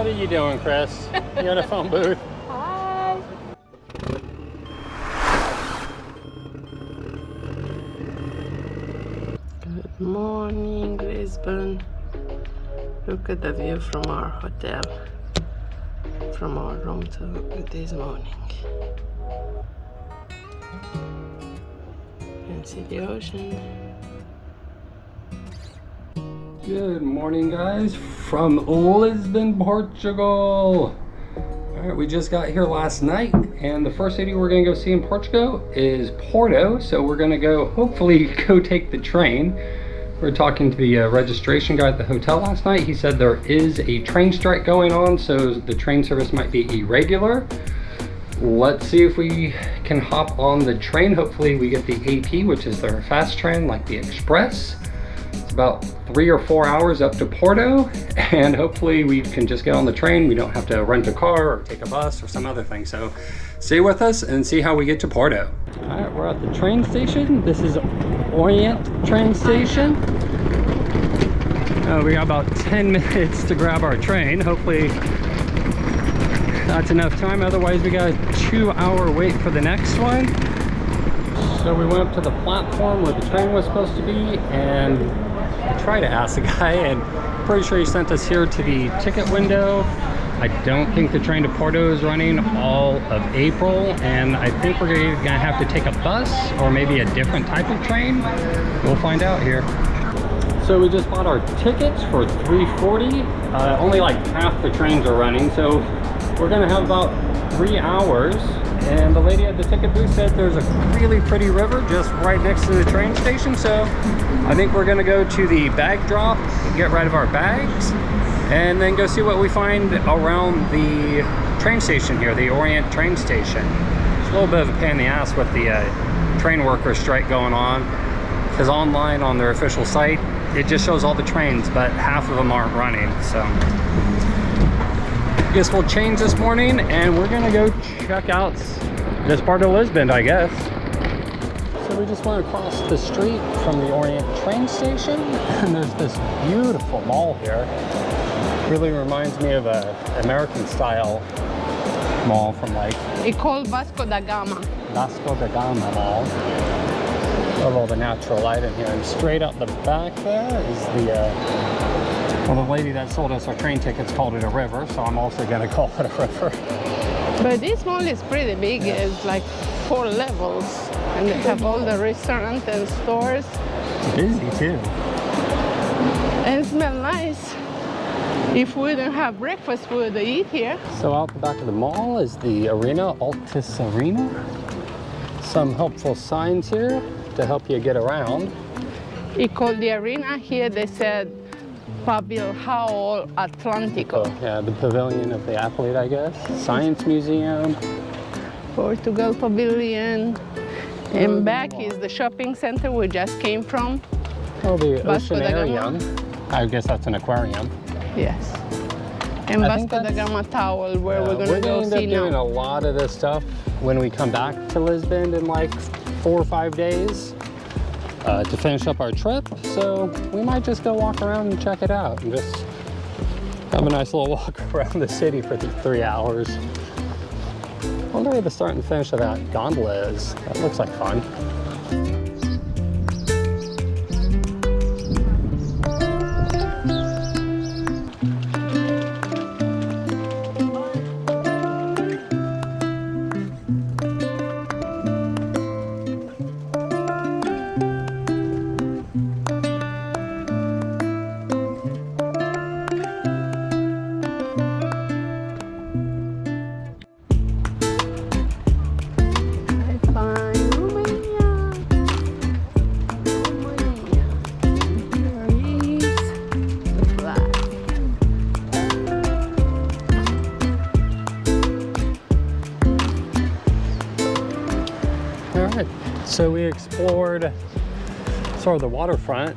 are you doing, Chris? You in a phone booth? Hi. Good morning, Lisbon. Look at the view from our hotel, from our room to this morning. You can see the ocean. Good morning, guys, from Lisbon, Portugal. All right, we just got here last night, and the first city we're gonna go see in Portugal is Porto. So we're gonna go, hopefully, go take the train. We were talking to the registration guy at the hotel last night. He said there is a train strike going on, so the train service might be irregular. Let's see if we can hop on the train. Hopefully we get the AP, which is their fast train, like the express. It's about 3 or 4 hours up to Porto, and hopefully we can just get on the train. We don't have to rent a car or take a bus or some other thing. So stay with us and see how we get to Porto. All right, we're at the train station. This is Orient train station. We got about 10 minutes to grab our train. Hopefully that's enough time. Otherwise we got a 2-hour wait for the next one. So we went up to the platform where the train was supposed to be, and I tried to ask the guy, and pretty sure he sent us here to the ticket window. I don't think the train to Porto is running all of April, and I think we're gonna have to take a bus or maybe a different type of train. We'll find out here. So we just bought our tickets for $3.40. Only like half the trains are running, so we're gonna have about 3 hours. And the lady at the ticket booth said there's a really pretty river just right next to the train station. So I think we're gonna go to the bag drop, get rid of our bags, and then go see what we find around the train station here, the Orient train station. It's a little bit of a pain in the ass with the train worker strike going on, because online on their official site, it just shows all the trains, but half of them aren't running. So I guess we'll change this morning, and we're gonna go check out this part of Lisbon, I guess. So we just went across the street from the Orient train station, and there's this beautiful mall here. Really reminds me of a American style mall from like... It's called Vasco da Gama. Vasco da Gama Mall. Love all the natural light in here. And straight up the back there is the well, the lady that sold us our train tickets called it a river, so I'm also gonna call it a river. But this mall is pretty big. It's like 4 levels, and they have all the restaurants and stores. It's busy too. And it smells nice. If we didn't have breakfast, we would eat here. So out the back of the mall is the arena, Altis Arena. Some helpful signs here to help you get around. It's called the arena. Here they said Pavilhão Atlântico. Oh, yeah, the pavilion of the athlete, I guess. Science Museum. Portugal Pavilion. And back is the shopping center we just came from. Oh, the Vasco da Oceanarium. I guess that's an aquarium. Yes. And Vasco da Gama Tower, where we're going to go see now. We're going to end up doing a lot of this stuff when we come back to Lisbon in like 4 or 5 days to finish up our trip. So we might just go walk around and check it out and just have a nice little walk around the city for 3 hours. I wonder where the start and finish of that gondola is. That looks like fun. So we explored sort of the waterfront,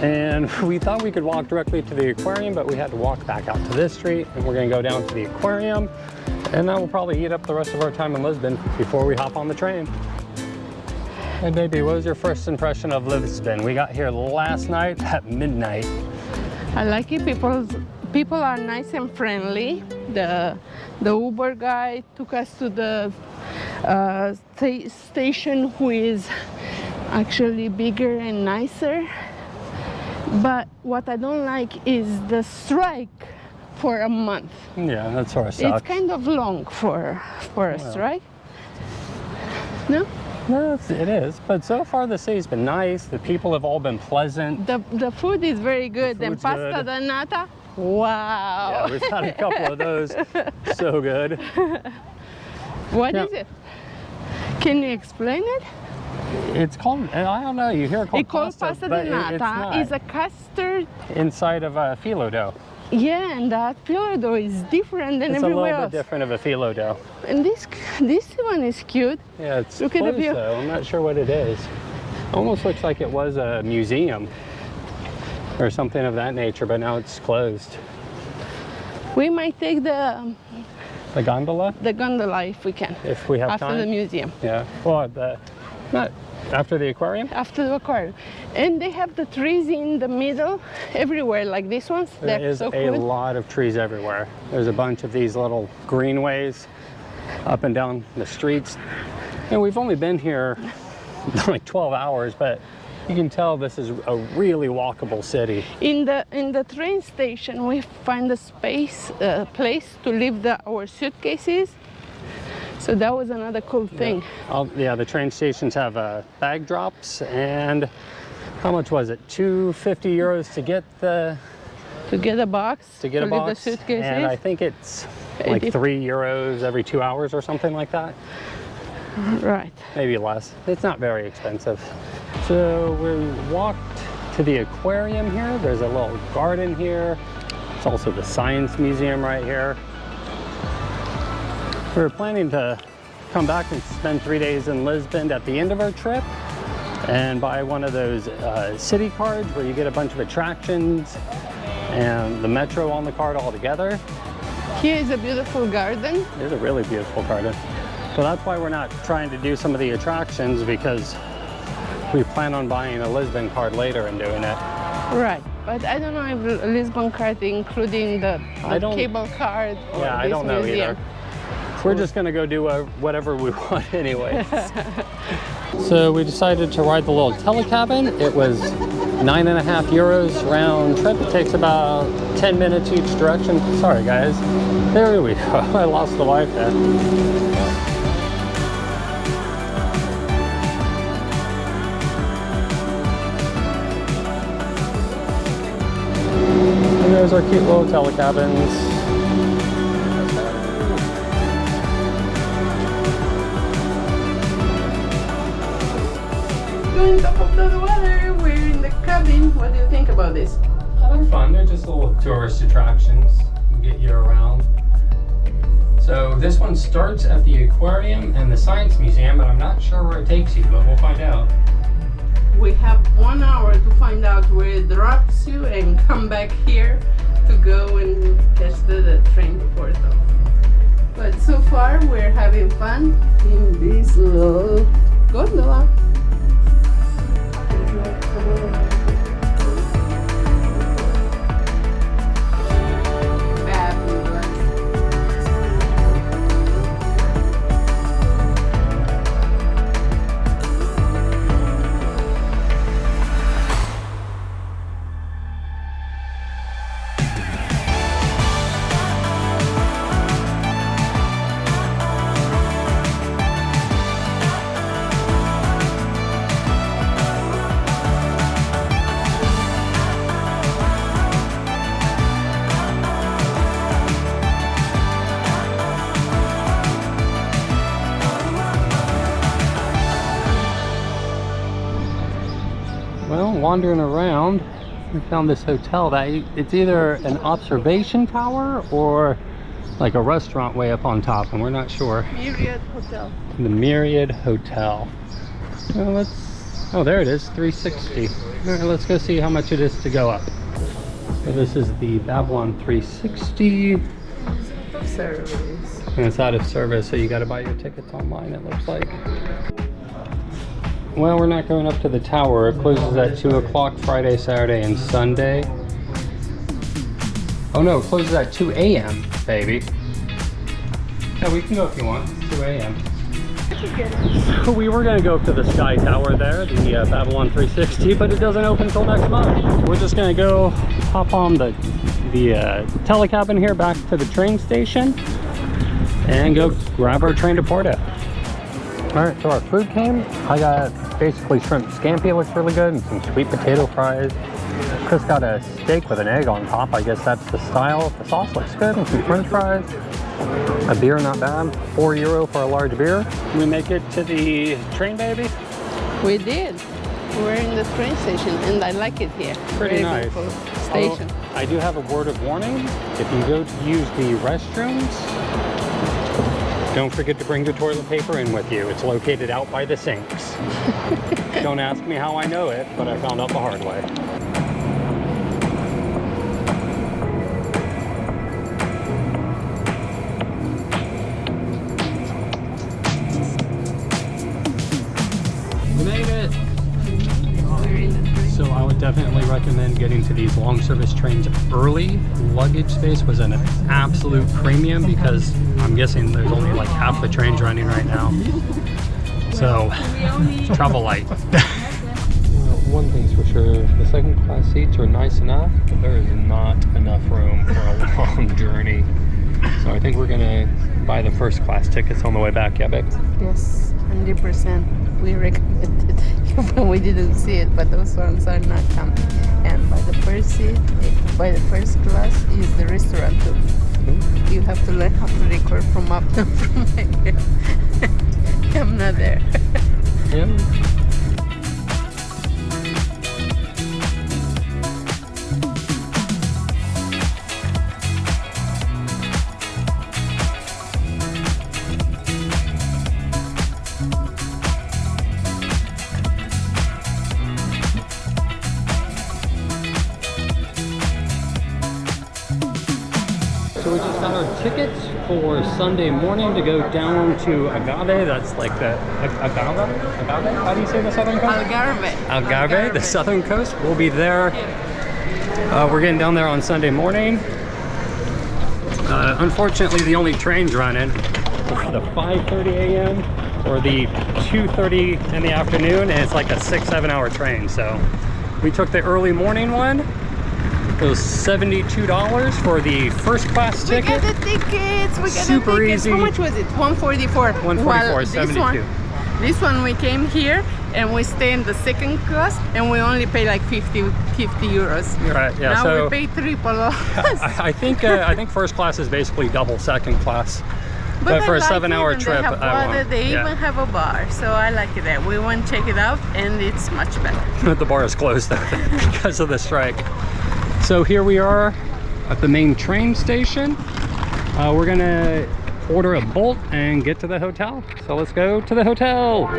and we thought we could walk directly to the aquarium, but we had to walk back out to this street, and we're gonna go down to the aquarium, and then we'll probably eat up the rest of our time in Lisbon before we hop on the train. Hey baby, what was your first impression of Lisbon? We got here last night at midnight. I like it. people are nice and friendly. The Uber guy took us to the station, who is actually bigger and nicer. But what I don't like is the strike for a month. Yeah, that sort of sucks. It's kind of long for a strike. No? No, it is. But so far the city's been nice. The people have all been pleasant. The food is very good. And food's pasta good. da nata. Wow. Yeah, we've had a couple of those. So good. What is it? Can you explain it? It's called, I don't know, you hear it called pasta but di it's nata. not. It's a custard. Inside of a phyllo dough. Yeah, and that phyllo dough is different than It's a everywhere little else. bit different of a phyllo dough. And this one is cute. Yeah, it's Look at the closed view. though. I'm not sure what it is. Almost looks like it was a museum or something of that nature, but now it's closed. We might take the gondola? The gondola if we can. If we have after time. the museum. Yeah. Well, not after the aquarium? After the aquarium. And they have the trees in the middle everywhere, like these ones. There They're is so a cool. lot of trees everywhere. There's a bunch of these little greenways up and down the streets. And we've only been here like 12 hours, but you can tell this is a really walkable city. In the train station, we find a place to leave our suitcases. So that was another cool thing. Yeah, the train stations have bag drops, and how much was it? 250 euros to get the a box. to get a leave box, the suitcases. and I think it's like 3 euros every 2 hours or something like that. Right. Maybe less. It's not very expensive. So we walked to the aquarium here. There's a little garden here. It's also the science museum right here. We were planning to come back and spend 3 days in Lisbon at the end of our trip and buy one of those city cards where you get a bunch of attractions and the metro on the card all together. Here is a beautiful garden. It's a really beautiful garden. So that's why we're not trying to do some of the attractions, because we plan on buying a Lisbon card later and doing it. Right. But I don't know if Lisbon card including the cable card or Yeah, I this don't know museum. either. We're just gonna go do whatever we want anyway. So we decided to ride the little Telecabin. It was 9.5 euros round trip. It takes about 10 minutes each direction. Sorry guys. There we go. I lost the wife there. And there's our cute little Telecabins. On top of the weather, we're in the cabin. What do you think about this? Oh, they're fun. They're just little tourist attractions to get you around. So this one starts at the aquarium and the science museum, but I'm not sure where it takes you, but we'll find out. We have 1 hour to find out where it drops you and come back here to go and catch the train to Porto. But so far we're having fun in this little gondola. Well, wandering around, we found this hotel that it's either an observation tower or like a restaurant way up on top, and we're not sure. Myriad Hotel. The Myriad Hotel. Well, oh, there it is, 360. All right, let's go see how much it is to go up. So this is the Babylon 360. Service. And it's out of service, so you got to buy your tickets online, it looks like. Well, we're not going up to the tower. It closes at 2 o'clock Friday, Saturday, and Sunday. Oh no, it closes at 2 a.m., baby. Yeah, we can go if you want. It's 2 a.m. So we were gonna go up to the Sky Tower there, the Babylon 360, but it doesn't open until next month. We're just gonna go hop on the Telecabin here back to the train station and go grab our train to Porto. All right, so our food came. I got basically shrimp scampi, looks really good, and some sweet potato fries. Chris got a steak with an egg on top. I guess that's the style. The sauce looks good, and some french fries. A beer, not bad. €4 for a large beer. Did we make it to the train, baby? We did. We're in the train station, and I like it here. Pretty nice. Station. I do have a word of warning. If you go to use the restrooms, don't forget to bring the toilet paper in with you. It's located out by the sinks. Don't ask me how I know it, but I found out the hard way. We made it! So I would definitely recommend getting to these long service trains early. Luggage space was an absolute premium because I'm guessing there's only like half the trains running right now. So travel light. One thing's for sure, the second class seats are nice enough, but there is not enough room for a long journey. So I think we're gonna buy the first class tickets on the way back, yeah babe? Yes, 100%. We recommend it. We didn't see it, but those ones are not coming. And by the first seat, by the first class is the restaurant too. Mm-hmm. You have to learn how to record from up, not from here. I'm not there. Yeah. So we just got our tickets for Sunday morning to go down to Agave. That's like the Agave? How do you say the southern coast? Algarve, the southern coast. We'll be there. We're getting down there on Sunday morning. Unfortunately, the only trains running are the 5:30 a.m. or the 2:30 in the afternoon, and it's like a 6-7 hour train. So we took the early morning one. It was $72 for the first class ticket. We got the tickets. We got Super the tickets. easy. How much was it? 144. 144, 72. This one we came here and we stay in the second class and we only pay like 50 euros. Right. Yeah. Now So we pay triple. I think first class is basically double second class. But for a 7-hour trip, they even have a bar, so I like it. We went to check it out, and it's much better. The bar is closed though because of the strike. So here we are at the main train station. We're gonna order a Bolt and get to the hotel. So let's go to the hotel.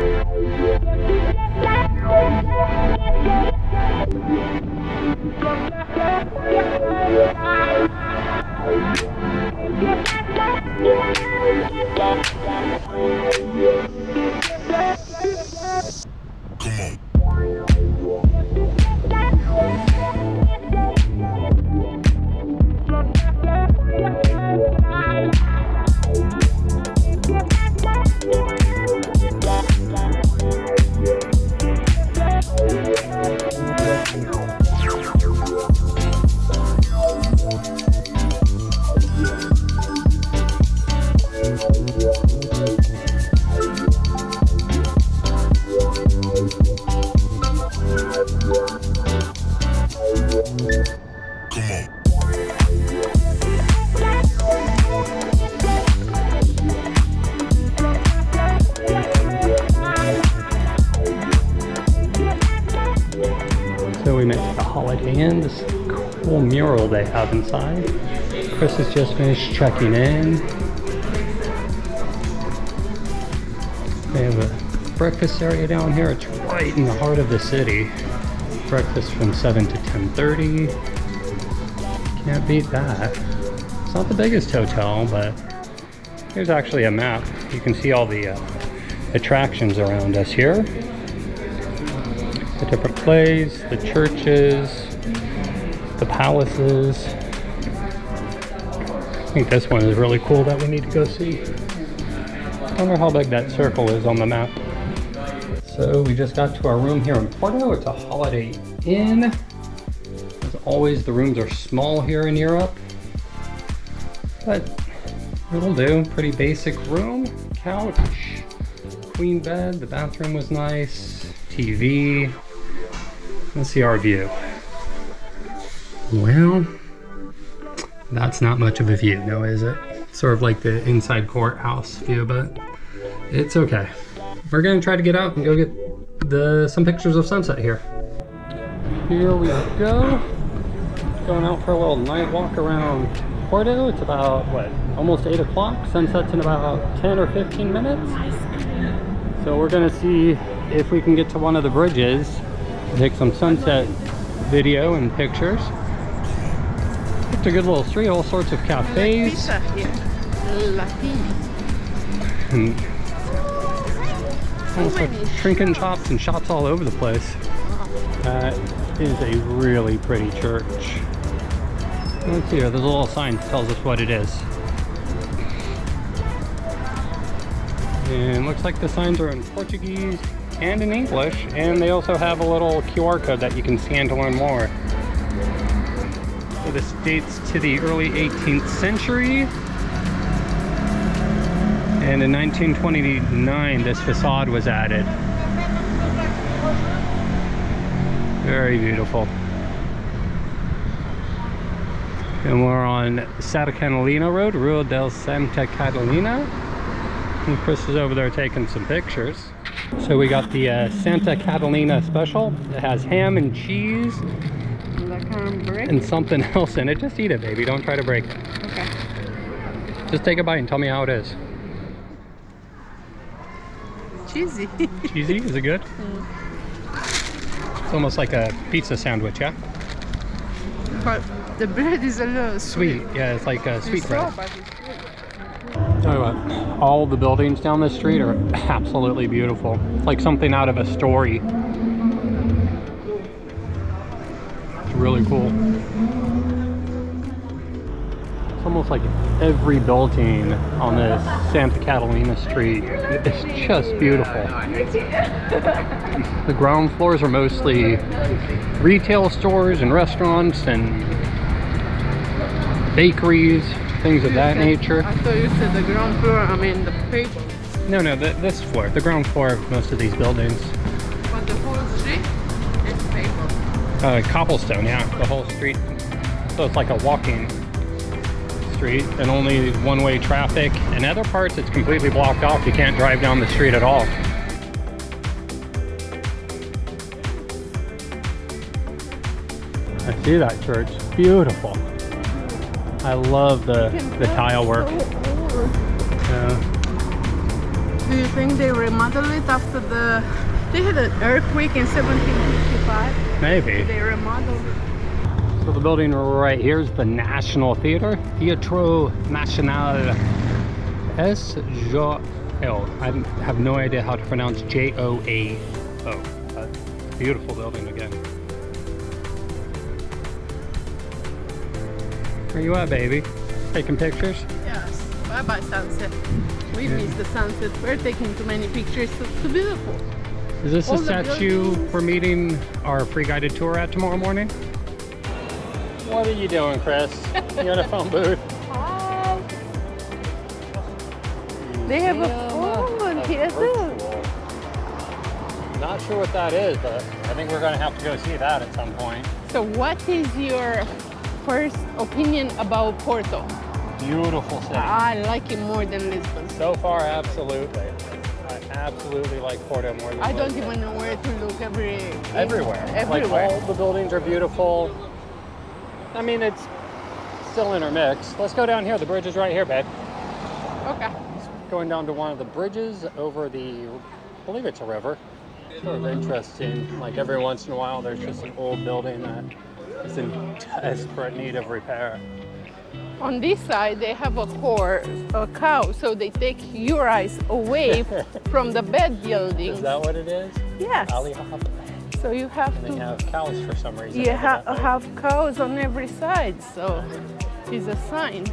So we met at the Holiday Inn. This cool mural they have inside. Chris has just finished checking in. They have a breakfast area down here. It's right in the heart of the city. Breakfast from 7 to 10:30. Can't beat that. It's not the biggest hotel, but here's actually a map. You can see all the attractions around us here. The different plays, the churches, the palaces. I think this one is really cool that we need to go see. I wonder how big that circle is on the map. So we just got to our room here in Porto. It's a Holiday Inn. As always, the rooms are small here in Europe, but it'll do. Pretty basic room. Couch, queen bed, the bathroom was nice, TV. Let's see our view. Well, that's not much of a view, no, is it? Sort of like the inside courthouse view, but it's okay. We're gonna try to get out and go get some pictures of sunset here. Here we go. Going out for a little night walk around Porto. It's about, what, almost 8 o'clock. Sunset's in about 10 or 15 minutes. So we're gonna see if we can get to one of the bridges, take some sunset video and pictures. It's a good little street, all sorts of cafes. And all sorts of trinket shops and shops all over the place. That is a really pretty church. Let's see here, there's a little sign that tells us what it is. And looks like the signs are in Portuguese and in English, and they also have a little QR code that you can scan to learn more. So this dates to the early 18th century. And in 1929, this facade was added. Very beautiful. And we're on Santa Catalina Road, Rua del Santa Catalina. And Chris is over there taking some pictures. So we got the Santa Catalina special. It has ham and cheese. And something else in it. Just eat it, baby. Don't try to break it. Okay. Just take a bite and tell me how it is. Cheesy. Cheesy? Is it good? It's almost like a pizza sandwich, yeah? But the bread is a little sweet. Yeah, it's like a sweet bread. But it's good. Tell you what, all the buildings down this street are absolutely beautiful. It's like something out of a story. It's really cool. It's almost like every building on this Santa Catalina street is just beautiful. The ground floors are mostly retail stores and restaurants and bakeries, things of that nature. I thought you said the ground floor, I mean the paper. No, this floor, the ground floor of most of these buildings. But the whole street is paper. Cobblestone, yeah, the whole street. So it's like a walking street and only one-way traffic. In other parts, it's completely blocked off. You can't drive down the street at all. I see that church. Beautiful. I love the tile work. Yeah. Do you think they remodeled it after they had an earthquake in 1755? Maybe. They remodeled it. So the building right here is the National Theater. Teatro Nacional S. Joao. I have no idea how to pronounce J-O-A-O. Beautiful building again. Where you at, baby? Taking pictures? Yes. Bye-bye sunset. We missed the sunset. We're taking too many pictures. It's too beautiful. Is this the statue we're meeting our free guided tour at tomorrow morning? What are you doing, Chris? You in a phone booth? Hi. They have a phone here too. Not sure what that is, but I think we're going to have to go see that at some point. So what is your first opinion about Porto? Beautiful city. I like it more than Lisbon. So far, absolutely. I absolutely like Porto more than I don't Lisbon. even know where to look Everywhere. Like all the buildings are beautiful. I mean, it's still intermixed. Let's go down here. The bridge is right here, babe. Okay. Going down to one of the bridges over the, I believe it's a river. Sort of interesting. Like every once in a while, there's just an old building that is in desperate need of repair. On this side, they have a cow, so they take your eyes away from the bed buildings. Is that what it is? Yes. Alihab. So you have And to. they have cows for some reason. You have cows on every side, so it's a sign.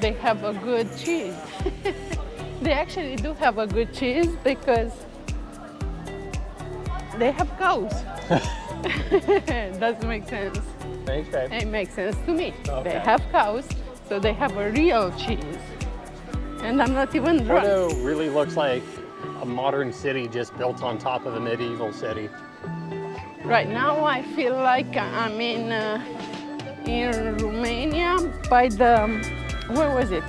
they have a good cheese. They actually do have a good cheese because they have cows. Doesn't make sense. Thanks, babe. It makes sense to me. Okay. They have cows, so they have a real cheese. And I'm not even drunk. Porto really looks like a modern city just built on top of a medieval city. Right now I feel like I'm in Romania by the, where was it?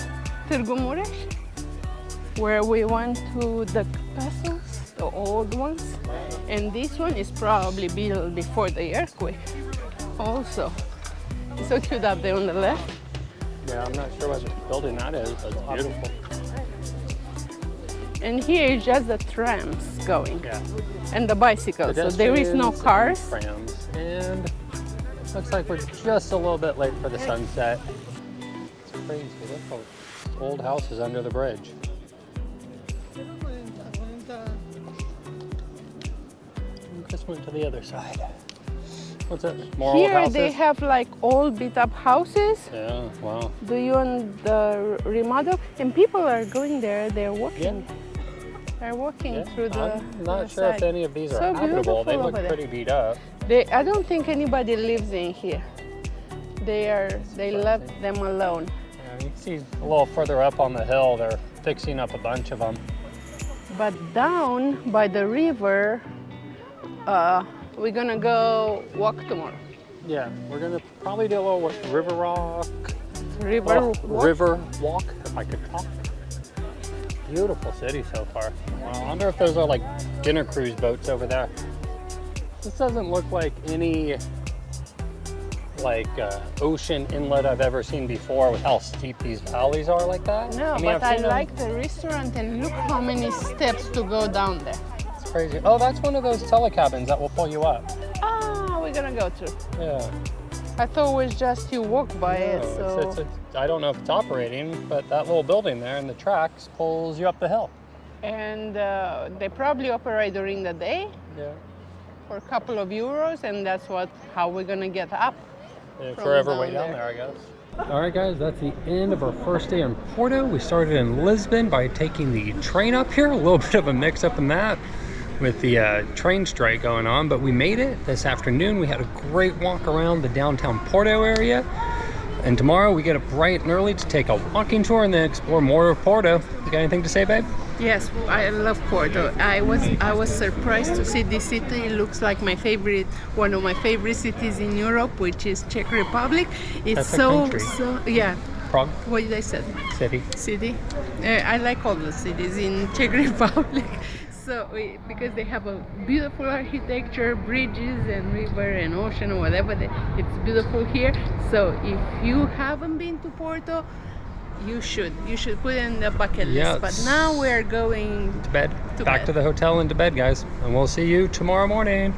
Târgu Mureș? Where we went to the castles, the old ones. And this one is probably built before the earthquake also. It's so cute up there on the left. Yeah, I'm not sure what building that is, but it's beautiful. And here is just the trams going. Yeah. And the bicycles, so there is no cars. Trams. And looks like we're just a little bit late for the sunset. It's crazy. Look how old houses under the bridge. Just went to the other side. What's it? More Here old houses? they have like old beat up houses. Yeah, wow. Do you want the remodel? And people are going there, they're walking. Yeah. They're walking Yeah. through the I'm not sure if side. any of these are So habitable. They beautiful look over pretty beat up. I don't think anybody lives in here. They left them alone. Yeah, you can see a little further up on the hill, they're fixing up a bunch of them. But down by the river, we're gonna go walk tomorrow. Yeah, we're gonna probably do a little river walk. River walk. River walk, if I could talk. Beautiful city so far. Wow, I wonder if those are like dinner cruise boats over there. This doesn't look like any like ocean inlet I've ever seen before with how steep these valleys are like that. No, mean, but I've I seen them- like the restaurant and look how many steps to go down there. It's crazy. Oh, that's one of those telecabins that will pull you up. Ah, we're gonna go to. Yeah. I thought it was just you walk by it, No, so. it's I don't know if it's operating, but that little building there and the tracks pulls you up the hill. And they probably operate during the day Yeah. for a couple of euros, and that's how we're gonna get up. Yeah, From forever down way down there. there, I guess. All right, guys, that's the end of our first day in Porto. We started in Lisbon by taking the train up here. A little bit of a mix-up in that with the train strike going on, but we made it this afternoon. We had a great walk around the downtown Porto area. And tomorrow we get up bright and early to take a walking tour and then explore more of Porto. You got anything to say, babe? Yes, I love Porto. I was surprised to see this city. It looks like one of my favorite cities in Europe, which is Czech Republic. It's That's a so country. yeah. Prague What did I say? City. I like all the cities in Czech Republic. So because they have a beautiful architecture, bridges and river and ocean or whatever, it's beautiful here. So if you haven't been to Porto, you should put it in the bucket list. But now we're going To bed. Back to the hotel and to bed, guys. And we'll see you tomorrow morning.